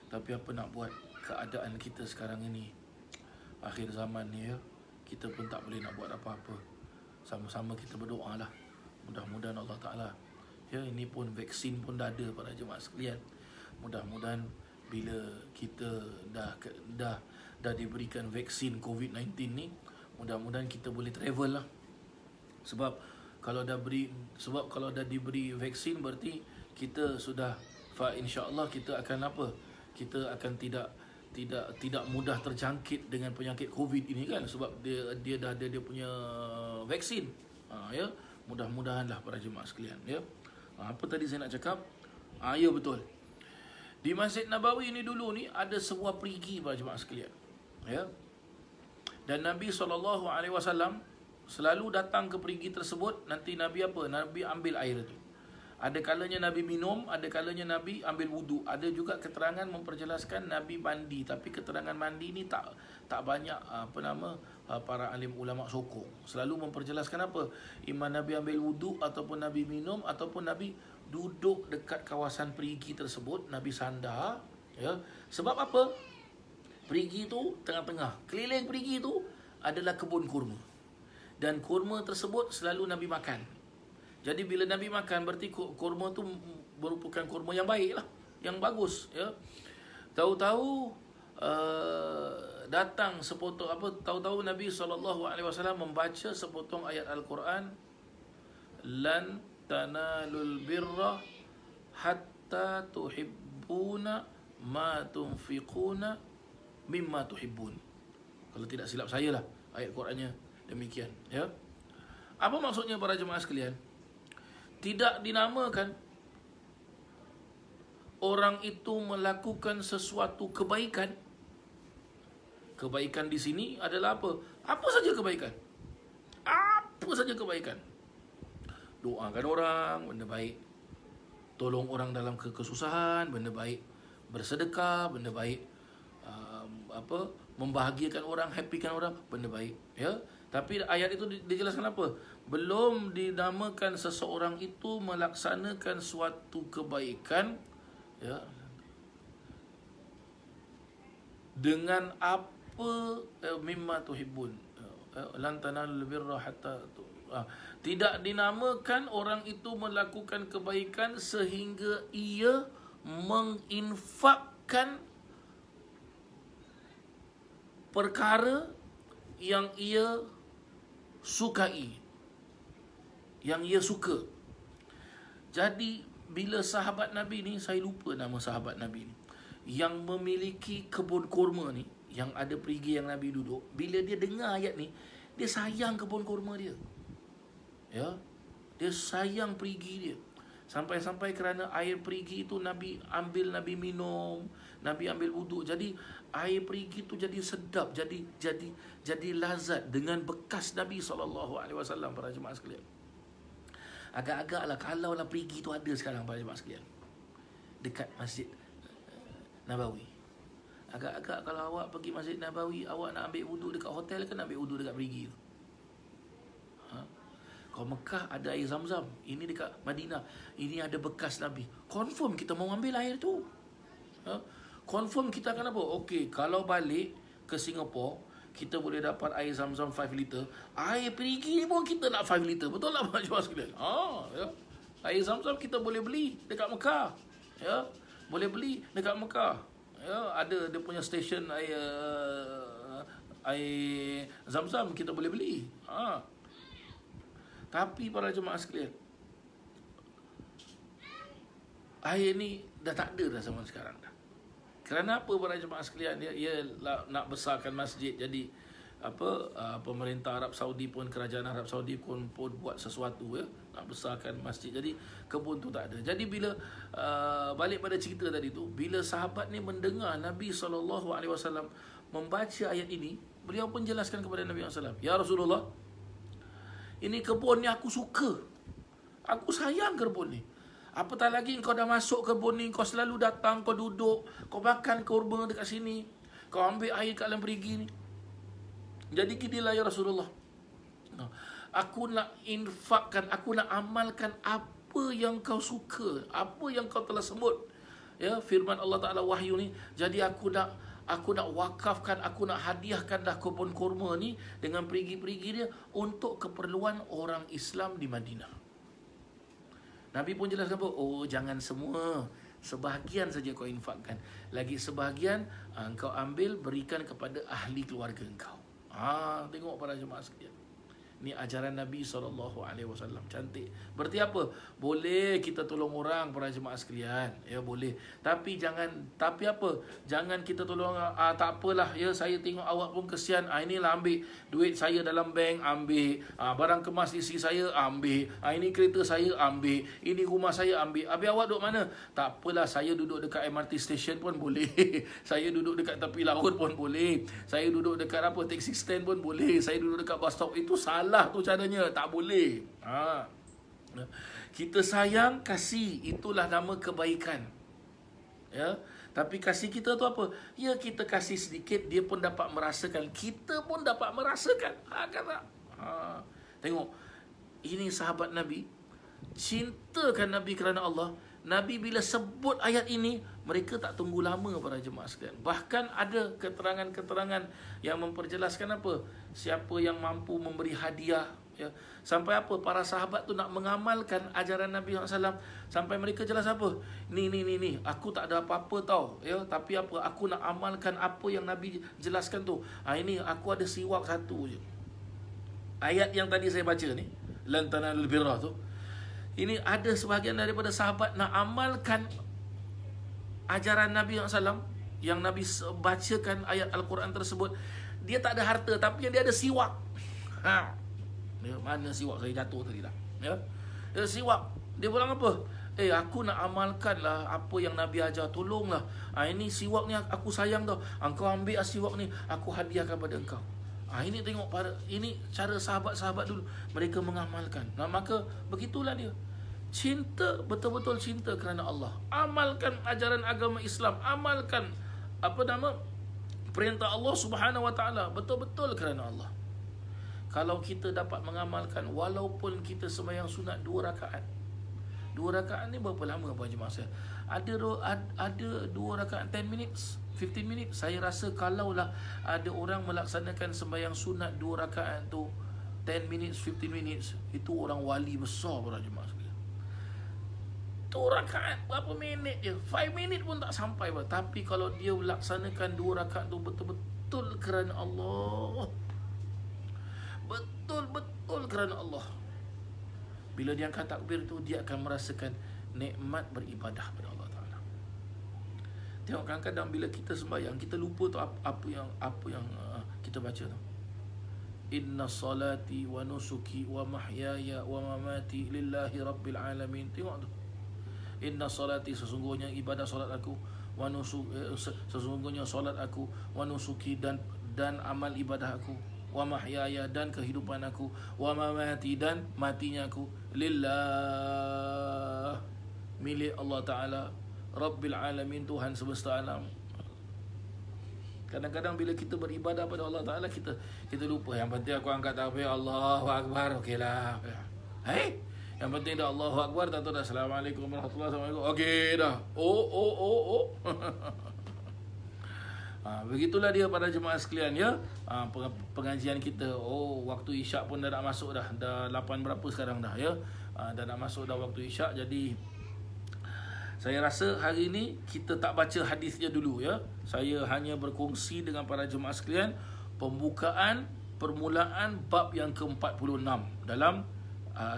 Tapi apa nak buat, keadaan kita sekarang ini, akhir zaman ni, ya, kita pun tak boleh nak buat apa-apa. Sama-sama kita berdoa lah, mudah-mudahan Allah Ta'ala, Ya, ini pun vaksin pun dah ada para jemaah sekalian. Mudah-mudahan bila kita dah diberikan vaksin COVID-19 ni, mudah-mudahan kita boleh travel lah. Sebab kalau dah diberi vaksin berarti kita sudah insya-Allah kita akan apa? Kita akan tidak mudah terjangkit dengan penyakit COVID ini kan, sebab dia dah ada dia punya vaksin. Ya, mudah-mudahanlah para jemaah sekalian ya. Apa tadi saya nak cakap? Ya betul. Di Masjid Nabawi ini dulu ni ada sebuah perigi para jemaah sekalian. Ya. Dan Nabi SAW selalu datang ke perigi tersebut. Nanti Nabi apa? Nabi ambil air itu. Ada kalanya Nabi minum, ada kalanya Nabi ambil wuduk. Ada juga keterangan memperjelaskan Nabi mandi, tapi keterangan mandi ni tak banyak para alim ulama sokong. Selalu memperjelaskan apa? Imam Nabi ambil wuduk, ataupun Nabi minum, ataupun Nabi duduk dekat kawasan perigi tersebut, Nabi sandar, ya. Sebab apa? Perigi tu tengah-tengah. Keliling perigi tu adalah kebun kurma. Dan kurma tersebut selalu Nabi makan. Jadi bila Nabi makan, berarti kurma tu merupakan kurma yang baik lah, yang bagus, ya. Tahu-tahu datang sepotong tahu-tahu Nabi SAW membaca sepotong ayat Al-Quran, lan tanalul birra hatta tuhibbuna ma tunfiquna mimma tuhibbun. Kalau tidak silap saya lah ayat Qurannya demikian, ya. Apa maksudnya para jemaah sekalian? Tidak dinamakan orang itu melakukan sesuatu kebaikan. Kebaikan di sini adalah apa? Apa saja kebaikan. Apa saja kebaikan. Doakan orang, benda baik. Tolong orang dalam kesusahan, benda baik. Bersedekah, benda baik. Membahagiakan orang, happykan orang, benda baik, ya. Tapi ayat itu dijelaskan apa? Belum dinamakan seseorang itu melaksanakan suatu kebaikan, ya, dengan apa mimma tuhibbun. Lan tanalul birra hatta tidak dinamakan orang itu melakukan kebaikan sehingga ia menginfakkan perkara yang ia sukai, yang ia suka. Jadi bila sahabat Nabi ni, saya lupa nama sahabat Nabi ni, yang memiliki kebun kurma ni, yang ada perigi yang Nabi duduk, bila dia dengar ayat ni, dia sayang kebun kurma dia, ya. Dia sayang perigi dia. Sampai-sampai kerana air perigi itu Nabi ambil, Nabi minum, Nabi ambil wuduk. Jadi air perigi itu jadi sedap, jadi lazat dengan bekas Nabi SAW para jemaah sekalian. Agak-agaklah kalaulah perigi itu ada sekarang para jemaah sekalian dekat Masjid Nabawi. Agak-agak kalau awak pergi Masjid Nabawi, awak nak ambil wuduk dekat hotel ke nak ambil wuduk dekat perigi tu? Kalau Mekah ada air Zam-Zam, ini dekat Madinah, ini ada bekas Nabi. Confirm kita mau ambil air tu. Confirm kita akan apa? Okey, kalau balik ke Singapura, kita boleh dapat air Zam-Zam 5 liter. Air perigi ni pun kita nak 5 liter. Betul tak Pak Jual sekalian? Ya. Air Zam-Zam kita boleh beli dekat Mekah. Ya. Boleh beli dekat Mekah. Ya, ada dia punya stesen air Zam-Zam kita boleh beli. Tapi para jemaah sekalian, air ni dah tak ada dah zaman sekarang dah. Kerana apa para jemaah sekalian? Ia nak besarkan masjid. Jadi pemerintah Arab Saudi pun, kerajaan Arab Saudi pun buat sesuatu, ya, nak besarkan masjid. Jadi kebun tu tak ada. Jadi bila balik pada cerita tadi tu, bila sahabat ni mendengar Nabi SAW membaca ayat ini, beliau pun jelaskan kepada Nabi SAW, "Ya Rasulullah, ini kebun ni aku suka. Aku sayang kebun ni. Apatah lagi kau dah masuk kebun ni, kau selalu datang, kau duduk, kau makan kurma dekat sini, kau ambil air kat dalam perigi ni. Jadi ginilah ya Rasulullah. Aku nak infakkan, aku nak amalkan apa yang kau suka, apa yang kau telah sebut. Ya, firman Allah Ta'ala wahyu ni. Jadi aku nak wakafkan, aku nak hadiahkan dah kebun kurma ni dengan perigi-perigi dia untuk keperluan orang Islam di Madinah." Nabi pun jelaskan apa? Oh, jangan semua. Sebahagian saja kau infakkan. Lagi sebahagian kau ambil berikan kepada ahli keluarga engkau. Tengok para jemaah sekalian. Ni ajaran Nabi SAW. Cantik. Berarti apa? Boleh kita tolong orang para jemaah sekalian. Ya, boleh. Tapi apa? Jangan kita tolong, tak apalah. Ya, saya tengok awak pun kesian. Inilah ambil. Duit saya dalam bank, ambil. Barang kemas isi saya, ambil. Ini kereta saya, ambil. Ini rumah saya, ambil. Habis awak duduk mana? Tak apalah, saya duduk dekat MRT station pun boleh. Saya duduk dekat tepi laut pun boleh. Saya duduk dekat taxi stand pun boleh. Saya duduk dekat bus stop. Itu salah tu caranya, tak boleh. Kita sayang, kasih, itulah nama kebaikan. Ya, tapi kasih kita tu apa? Ya, kita kasih sedikit, dia pun dapat merasakan, kita pun dapat merasakan. Kata. Tengok, ini sahabat Nabi, cintakan Nabi kerana Allah. Nabi bila sebut ayat ini, mereka tak tunggu lama para jemaah sekalian. Bahkan ada keterangan-keterangan yang memperjelaskan apa? Siapa yang mampu memberi hadiah, ya. Sampai apa? Para sahabat tu nak mengamalkan ajaran Nabi SAW. Sampai mereka jelas apa? Ni, aku tak ada apa-apa tau, ya. Tapi apa? Aku nak amalkan apa yang Nabi jelaskan tu. Ini aku ada siwak satu je. Ayat yang tadi saya baca ni, lan tanalul birra tu, ini ada sebahagian daripada sahabat nak amalkan ajaran Nabi SAW, yang Nabi bacakan ayat Al-Quran tersebut. Dia tak ada harta, tapi dia ada siwak. Mana siwak? Saya jatuh tadi tak? Ya? Dia siwak. Dia bilang apa? Aku nak amalkan lah apa yang Nabi ajar. Tolonglah. Ini siwak ni aku sayang tau. Engkau ambil siwak ni, aku hadiahkan pada engkau. Ini tengok, ini cara sahabat-sahabat dulu. Mereka mengamalkan. Maka begitulah dia. Cinta, betul-betul cinta kerana Allah. Amalkan ajaran agama Islam. Amalkan perintah Allah Subhanahu Wa Taala betul-betul kerana Allah. Kalau kita dapat mengamalkan, walaupun kita sembahyang sunat 2 rakaat. 2 rakaat ni berapa lama Pak Jemaah saya? Ada 2 rakaat 10 minutes, 15 minutes. Saya rasa kalaulah ada orang melaksanakan sembahyang sunat 2 rakaat tu 10 minutes, 15 minutes, itu orang wali besar para jemaah sekalian. 2 rakaat berapa minit je? 5 minit pun tak sampai. Tapi kalau dia melaksanakan 2 rakaat tu betul-betul kerana Allah, betul-betul kerana Allah, bila dia angkat takbir tu, dia akan merasakan nikmat beribadah pada Allah Ta'ala. Tengok, kadang-kadang bila kita sembahyang, kita lupa tu apa yang kita baca tu. Inna salati wa nusuki wa mahyaya wa mamati lillahi rabbil alamin. Tengok tu. Inna salati, sesungguhnya ibadah solat aku, wa sesungguhnya solat aku, wa nusuki, dan amal ibadah aku, wa mahyaya, dan kehidupan aku, wa mamati, dan matinya aku, lillah, milik Allah Ta'ala, Rabbil Alamin, Tuhan semesta alam. Kadang-kadang bila kita beribadah pada Allah Ta'ala, kita lupa. Yang penting aku angkat takbir, Allahu Akbar, okeylah. Yang penting dah Allahu Akbar, tak tahu dah Assalamualaikum warahmatullahi wabarakatuh. Okey dah. Oh. Begitulah dia para jemaah sekalian, ya. Pengajian kita, waktu isyak pun dah nak masuk dah. Dah 8 berapa sekarang dah, ya. Dah nak masuk dah waktu isyak. Jadi saya rasa hari ini kita tak baca hadisnya dulu, ya. Saya hanya berkongsi dengan para jemaah sekalian permulaan bab yang ke-46 dalam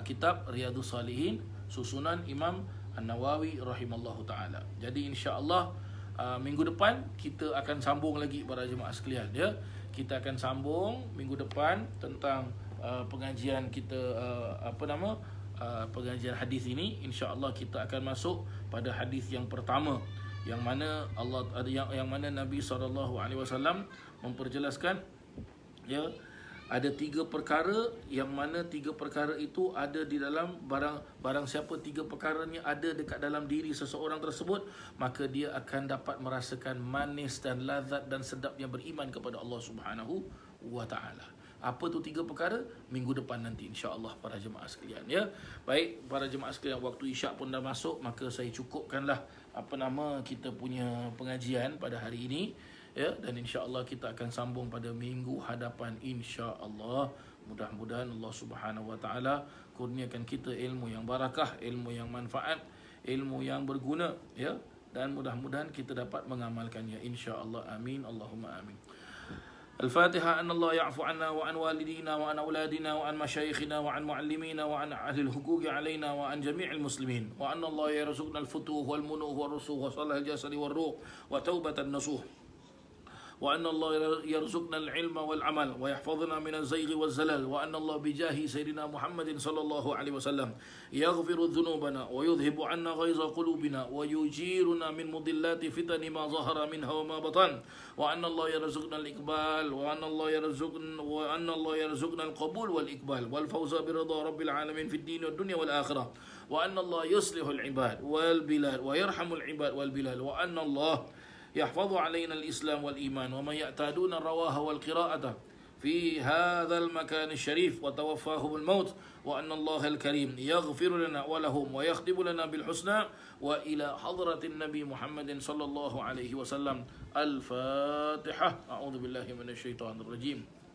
kitab Riyadhus Salihin, susunan Imam An-Nawawi rahimallahu taala. Jadi insya-Allah minggu depan kita akan sambung lagi para jemaah sekalian, ya. Kita akan sambung minggu depan tentang pengajian kita, pengajian hadis ini. Insya-Allah kita akan masuk pada hadis yang pertama, yang mana Nabi SAW memperjelaskan, ya, ada 3 perkara, yang mana 3 perkara itu ada di dalam barang siapa 3 perkara ni ada dekat dalam diri seseorang tersebut, maka dia akan dapat merasakan manis dan lazat dan sedapnya beriman kepada Allah Subhanahu wa Ta'ala. Apa tu 3 perkara? Minggu depan nanti insya-Allah para jemaah sekalian, ya. Baik para jemaah sekalian, waktu isyak pun dah masuk, maka saya cukupkanlah kita punya pengajian pada hari ini, ya, dan insya-Allah kita akan sambung pada minggu hadapan insya-Allah. Mudah-mudahan Allah Subhanahu wa taala kurniakan kita ilmu yang barakah, ilmu yang manfaat, ilmu yang berguna, ya, dan mudah-mudahan kita dapat mengamalkannya insya-Allah. Amin Allahumma amin. الفاتحة. أن الله يعفو عنا وعن والدينا وعن أولادنا وعن مشايخنا وعن معلمينا وعن أهل الحقوق علينا وعن جميع المسلمين، وأن الله يرزقنا الفتوح والمنوح والرسوخ وصلاح الجسد والروح وتوبة النصوح، وأن الله يرزقنا العلم والعمل ويحفظنا من الزيغ والزلل، وأن الله بجاه سيدنا محمد صلى الله عليه وسلم يغفر ذنوبنا ويذهب عنا غيظ قلوبنا ويجيرنا من مضلات فتن ما ظهر منها وما بطن، وأن الله يرزقنا الإقبال وأن الله يرزقنا القبول والإقبال والفوز برضا رب العالمين في الدين والدنيا والآخرة، وأن الله يصلح العباد والبلاد ويرحم العباد والبلاد، وأن الله يحفظ علينا الإسلام والإيمان ومن يعتادون الرواه والقراءة في هذا المكان الشريف وتوفاهم الموت، وأن الله الكريم يغفر لنا ولهم ويختم لنا بالحسنى، وإلى حضرة النبي محمد صلى الله عليه وسلم. الفاتحة. أعوذ بالله من الشيطان الرجيم.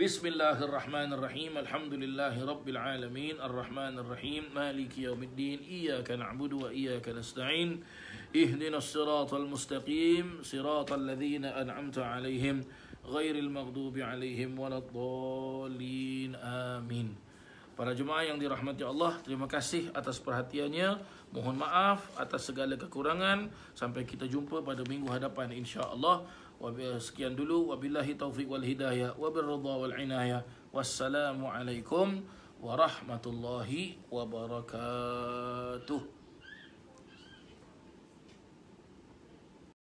بسم الله الرحمن الرحيم. الحمد لله رب العالمين الرحمن الرحيم مالك يوم الدين إياك نعبد وإياك نستعين اهدنا الصراط المستقيم صراط الذين أنعمت عليهم غير المغضوب عليهم ولا الضالين. Amin. Para jemaah yang dirahmati Allah, terima kasih atas perhatiannya. Mohon maaf atas segala kekurangan. Sampai kita jumpa pada minggu hadapan insya-Allah. Sekian dulu, wabillahi taufiq wal hidayah wabirridha wal inayah. Wassalamualaikum warahmatullahi wabarakatuh.